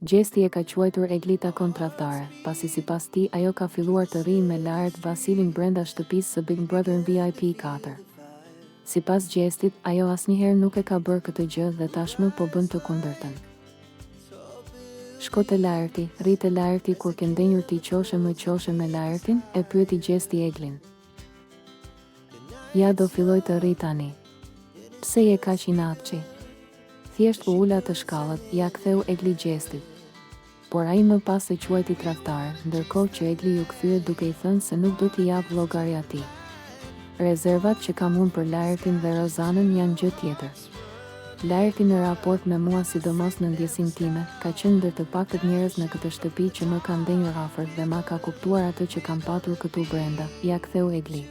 Gjesti e ka quajtur Egli takon tradhtare, pasi sipas tij ajo ka filluar të rrijë me Laert Vasilin brenda shtëpisë së Big Brother në VIP 4. Sipas Gjestit, ajo asnjëherë nuk e ka bërë këtë gjë dhe tashmë po bën të kundërtën. Shko te Laerti, rri te Laerti kur ke ndenjur ti qoshe me Laertin, e pyeti Gjesti Eglin. Ja do filloj të rri tani. Pse je kaq inatçi? Thjesht u ula të shkallët, ja ktheu Egli Gjestit. Por ai më pas e quajti tradhtar, ndërkohë që Egli ju kthye duke i thënë se nuk do t'i jap llogari atij. Rezervat që kam unë për Laertin dhe Rozanën janë gjë tjetër. Laerti në raport me mua, sidomos në ndjesinë time, ka qenë ndër të paktët njerëz në këtë shtëpi që më kanë ndenjur afër dhe ma ka kuptuar atë që kam patur këtu brenda, ja ktheu Egli.